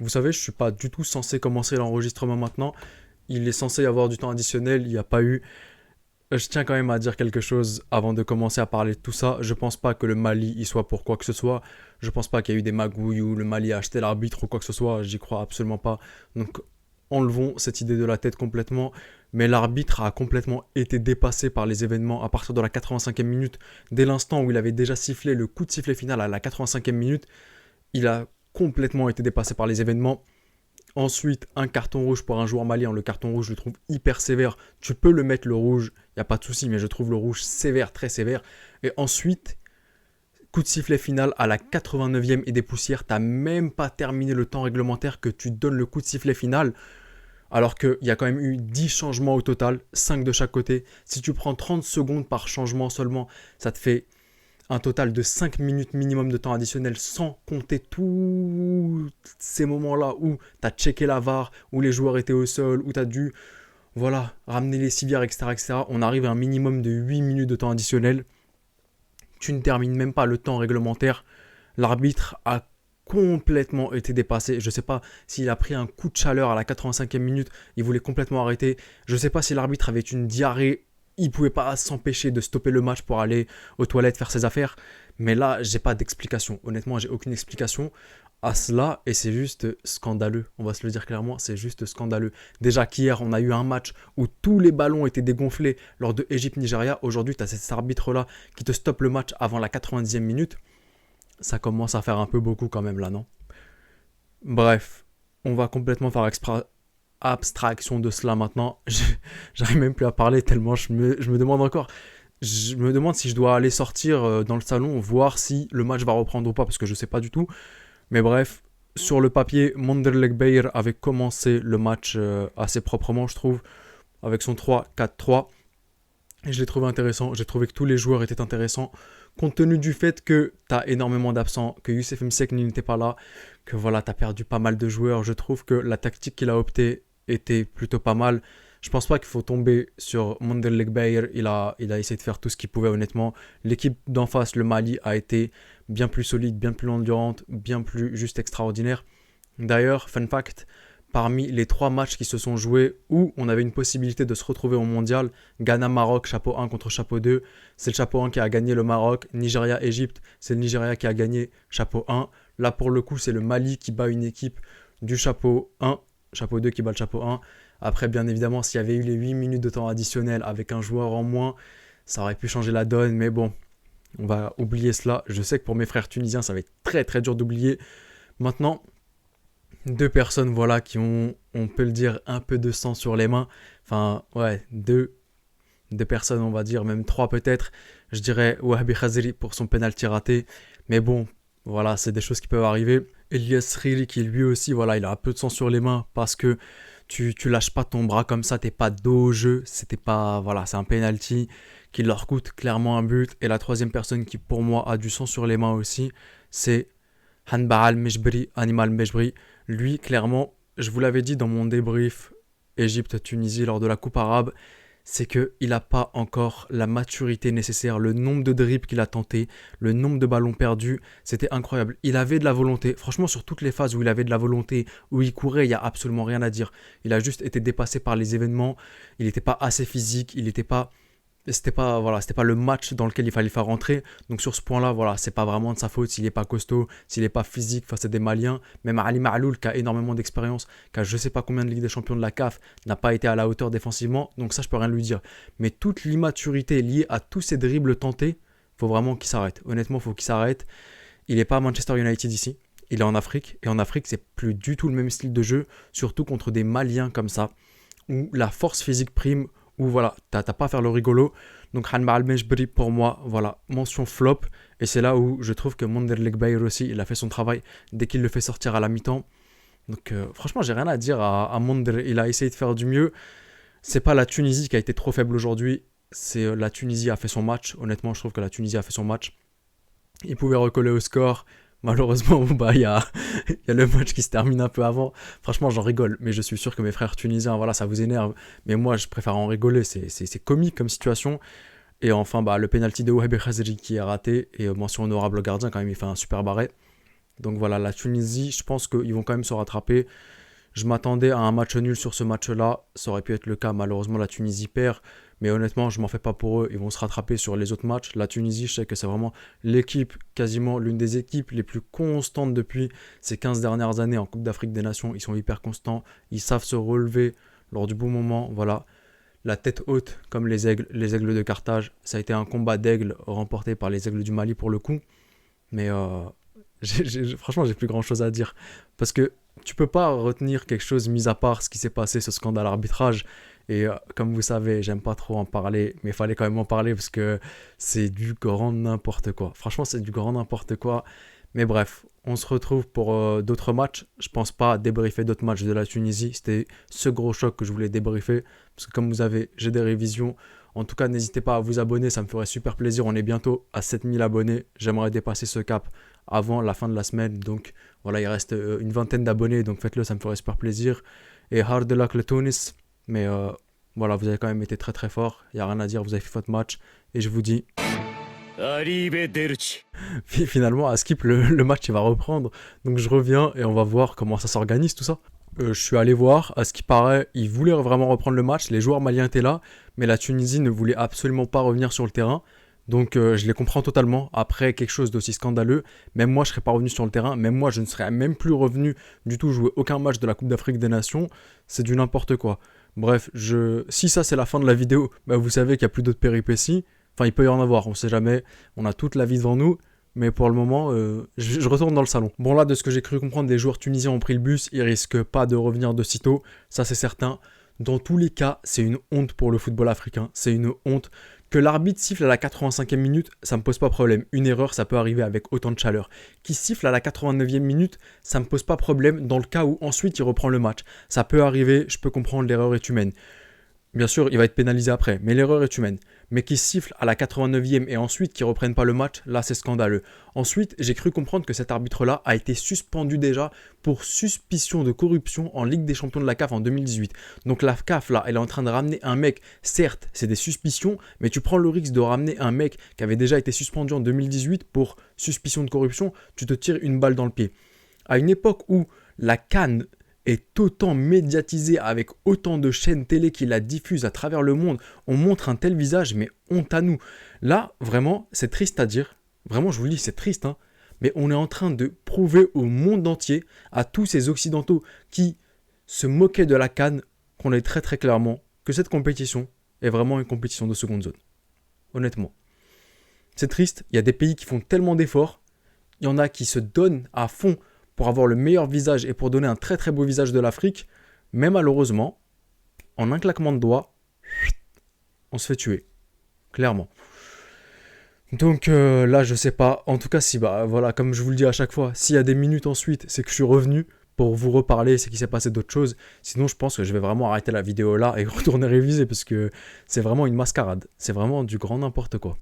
Vous savez, je suis pas du tout censé commencer l'enregistrement maintenant. Il est censé y avoir du temps additionnel, il n'y a pas eu. Je tiens quand même à dire quelque chose avant de commencer à parler de tout ça. Je pense pas que le Mali y soit pour quoi que ce soit. Je pense pas qu'il y a eu des magouilles ou le Mali a acheté l'arbitre ou quoi que ce soit. J'y crois absolument pas. Donc enlevons cette idée de la tête complètement. Mais l'arbitre a complètement été dépassé par les événements à partir de la 85e minute. Dès l'instant où il avait déjà sifflé le coup de sifflet final à la 85e minute, il a complètement été dépassé par les événements. Ensuite, un carton rouge pour un joueur malien. Le carton rouge, je le trouve hyper sévère. Tu peux le mettre le rouge, il n'y a pas de souci, mais je trouve le rouge sévère, très sévère. Et ensuite, coup de sifflet final à la 89e et des poussières. T'as même pas terminé le temps réglementaire que tu donnes le coup de sifflet final. Alors qu'il y a quand même eu 10 changements au total, 5 de chaque côté. Si tu prends 30 secondes par changement seulement, ça te fait un total de 5 minutes minimum de temps additionnel sans compter tous ces moments-là où tu as checké la VAR, où les joueurs étaient au sol, où tu as dû ramener les civières, etc., etc. On arrive à un minimum de 8 minutes de temps additionnel. Tu ne termines même pas le temps réglementaire. L'arbitre a complètement été dépassé. Je ne sais pas s'il a pris un coup de chaleur à la 85e minute, il voulait complètement arrêter. Je ne sais pas si l'arbitre avait une diarrhée, il pouvait pas s'empêcher de stopper le match pour aller aux toilettes faire ses affaires. Mais là, j'ai pas d'explication. Honnêtement, j'ai aucune explication à cela et c'est juste scandaleux. On va se le dire clairement, c'est juste scandaleux. Déjà qu'hier, on a eu un match où tous les ballons étaient dégonflés lors de Égypte-Nigeria. Aujourd'hui, tu as cet arbitre-là qui te stoppe le match avant la 90e minute. Ça commence à faire un peu beaucoup quand même là, non? Bref, on va complètement faire abstraction de cela maintenant. J'arrive même plus à parler tellement je me demande encore. Je me demande si je dois aller sortir dans le salon, voir si le match va reprendre ou pas, parce que je sais pas du tout. Mais bref, sur le papier, Monderleg Bayer avait commencé le match assez proprement, je trouve, avec son 3-4-3. Et je l'ai trouvé intéressant. J'ai trouvé que tous les joueurs étaient intéressants. Compte tenu du fait que tu as énormément d'absents, que Youssef Msek n'était pas là, que voilà, tu as perdu pas mal de joueurs, je trouve que la tactique qu'il a optée était plutôt pas mal. Je pense pas qu'il faut tomber sur Monderleg Bayer. Il a essayé de faire tout ce qu'il pouvait, honnêtement. L'équipe d'en face, le Mali, a été bien plus solide, bien plus endurante, bien plus juste extraordinaire. D'ailleurs, fun fact, parmi les 3 matchs qui se sont joués où on avait une possibilité de se retrouver au mondial, Ghana-Maroc, chapeau 1 contre chapeau 2, c'est le chapeau 1 qui a gagné le Maroc. Nigeria-Égypte, c'est le Nigeria qui a gagné chapeau 1. Là, pour le coup, c'est le Mali qui bat une équipe du chapeau 1, chapeau 2 qui bat le chapeau 1. Après, bien évidemment, s'il y avait eu les 8 minutes de temps additionnel avec un joueur en moins, ça aurait pu changer la donne, mais bon, on va oublier cela. Je sais que pour mes frères tunisiens, ça va être très très dur d'oublier. Maintenant, 2 personnes, voilà, qui ont, on peut le dire, un peu de sang sur les mains. Enfin, ouais, deux personnes, on va dire, même 3 peut-être. Je dirais Wahabi Khazri pour son penalty raté. Mais bon, voilà, c'est des choses qui peuvent arriver. Elias Riri qui lui aussi, voilà, il a un peu de sang sur les mains parce que tu lâches pas ton bras comme ça, t'es pas dos au jeu. C'était pas, voilà, c'est un penalty qui leur coûte clairement un but. Et la troisième personne qui, pour moi, a du sang sur les mains aussi, c'est Hanbahal Mejbri, Animal Mejbri. Lui, clairement, je vous l'avais dit dans mon débrief Égypte-Tunisie lors de la Coupe arabe, c'est qu'il n'a pas encore la maturité nécessaire, le nombre de dribbles qu'il a tenté, le nombre de ballons perdus, c'était incroyable. Il avait de la volonté, franchement sur toutes les phases où il avait de la volonté, où il courait, il n'y a absolument rien à dire. Il a juste été dépassé par les événements, il n'était pas assez physique, il n'était pas c'était pas le match dans lequel il fallait faire rentrer. Donc sur ce point-là, voilà, c'est pas vraiment de sa faute s'il est pas costaud, s'il est pas physique face à des Maliens. Même Ali Ma'aloul qui a énormément d'expérience, qui a je sais pas combien de Ligue des Champions de la CAF, n'a pas été à la hauteur défensivement. Donc ça, je peux rien lui dire. Mais toute l'immaturité liée à tous ces dribbles tentés, faut vraiment qu'il s'arrête. Honnêtement, faut qu'il s'arrête. Il est pas à Manchester United ici. Il est en Afrique. Et en Afrique, c'est plus du tout le même style de jeu, surtout contre des Maliens comme ça, où la force physique prime, où voilà, t'as pas à faire le rigolo. Donc Hanba Al-Mejbri pour moi, voilà, mention flop. Et c'est là où je trouve que Monderleg Bayer aussi, il a fait son travail dès qu'il le fait sortir à la mi-temps. Donc franchement, j'ai rien à dire à Monder. Il a essayé de faire du mieux. C'est pas la Tunisie qui a été trop faible aujourd'hui. C'est la Tunisie a fait son match. Honnêtement, je trouve que la Tunisie a fait son match. Il pouvait recoller au score. Malheureusement, bah, il y a le match qui se termine un peu avant. Franchement, j'en rigole, mais je suis sûr que mes frères tunisiens, voilà, ça vous énerve. Mais moi, je préfère en rigoler. C'est comique comme situation. Et enfin, bah, le penalty de Wahbi Khazri qui est raté. Et mention honorable au gardien, quand même, il fait un super barré. Donc voilà, la Tunisie, je pense qu'ils vont quand même se rattraper. Je m'attendais à un match nul sur ce match-là. Ça aurait pu être le cas. Malheureusement, la Tunisie perd. Mais honnêtement, je m'en fais pas pour eux. Ils vont se rattraper sur les autres matchs. La Tunisie, je sais que c'est vraiment l'équipe, quasiment l'une des équipes les plus constantes depuis ces 15 dernières années en Coupe d'Afrique des Nations. Ils sont hyper constants. Ils savent se relever lors du bon moment. Voilà. La tête haute, comme les aigles de Carthage. Ça a été un combat d'aigles remporté par les aigles du Mali pour le coup. Mais franchement, j'ai plus grand chose à dire. Parce que tu peux pas retenir quelque chose mis à part ce qui s'est passé, ce scandale arbitrage. Et comme vous savez, j'aime pas trop en parler, mais il fallait quand même en parler parce que c'est du grand n'importe quoi. Franchement, c'est du grand n'importe quoi. Mais bref, on se retrouve pour d'autres matchs. Je pense pas débriefer d'autres matchs de la Tunisie. C'était ce gros choc que je voulais débriefer. Parce que comme vous savez, j'ai des révisions. En tout cas, n'hésitez pas à vous abonner, ça me ferait super plaisir. On est bientôt à 7000 abonnés. J'aimerais dépasser ce cap avant la fin de la semaine. Donc voilà, il reste une vingtaine d'abonnés. Donc faites-le, ça me ferait super plaisir. Et hard luck le Tunis. Mais voilà, vous avez quand même été très très fort. Il n'y a rien à dire, vous avez fait votre match. Et je vous dis... Finalement, à Skip, le match il va reprendre. Donc je reviens et on va voir comment ça s'organise tout ça. Je suis allé voir, à ce qui paraît, ils voulaient vraiment reprendre le match. Les joueurs maliens étaient là, mais la Tunisie ne voulait absolument pas revenir sur le terrain. Donc je les comprends totalement. Après quelque chose d'aussi scandaleux, même moi je ne serais pas revenu sur le terrain. Même moi je ne serais même plus revenu du tout jouer aucun match de la Coupe d'Afrique des Nations. C'est du n'importe quoi. Bref, si ça c'est la fin de la vidéo, bah, vous savez qu'il n'y a plus d'autres péripéties. Enfin, il peut y en avoir, on ne sait jamais. On a toute la vie devant nous. Mais pour le moment, je retourne dans le salon. Bon là, de ce que j'ai cru comprendre, les joueurs tunisiens ont pris le bus. Ils risquent pas de revenir de sitôt. Ça, c'est certain. Dans tous les cas, c'est une honte pour le football africain. C'est une honte. Que l'arbitre siffle à la 85e minute, ça me pose pas problème. Une erreur, ça peut arriver avec autant de chaleur. Qu'il siffle à la 89e minute, ça me pose pas problème dans le cas où ensuite il reprend le match. Ça peut arriver, je peux comprendre, l'erreur est humaine. Bien sûr, il va être pénalisé après, mais l'erreur est humaine. Mais qu'il siffle à la 89e et ensuite qu'il ne reprenne pas le match, là c'est scandaleux. Ensuite, j'ai cru comprendre que cet arbitre-là a été suspendu déjà pour suspicion de corruption en Ligue des Champions de la CAF en 2018. Donc la CAF, là, elle est en train de ramener un mec, certes, c'est des suspicions, mais tu prends le risque de ramener un mec qui avait déjà été suspendu en 2018 pour suspicion de corruption, tu te tires une balle dans le pied. À une époque où la CAN est autant médiatisé avec autant de chaînes télé qui la diffusent à travers le monde, on montre un tel visage, mais honte à nous. Là, vraiment, c'est triste à dire. Vraiment, je vous le dis, c'est triste, hein. Mais on est en train de prouver au monde entier, à tous ces Occidentaux qui se moquaient de la CAN, qu'on est très très clairement que cette compétition est vraiment une compétition de seconde zone. Honnêtement. C'est triste, il y a des pays qui font tellement d'efforts, il y en a qui se donnent à fond pour avoir le meilleur visage et pour donner un très très beau visage de l'Afrique, mais malheureusement, en un claquement de doigts, on se fait tuer, clairement. Donc là, je sais pas. En tout cas, si voilà, comme je vous le dis à chaque fois, s'il y a des minutes ensuite, c'est que je suis revenu pour vous reparler, c'est qu'il s'est passé d'autres choses. Sinon, je pense que je vais vraiment arrêter la vidéo là et retourner réviser parce que c'est vraiment une mascarade. C'est vraiment du grand n'importe quoi.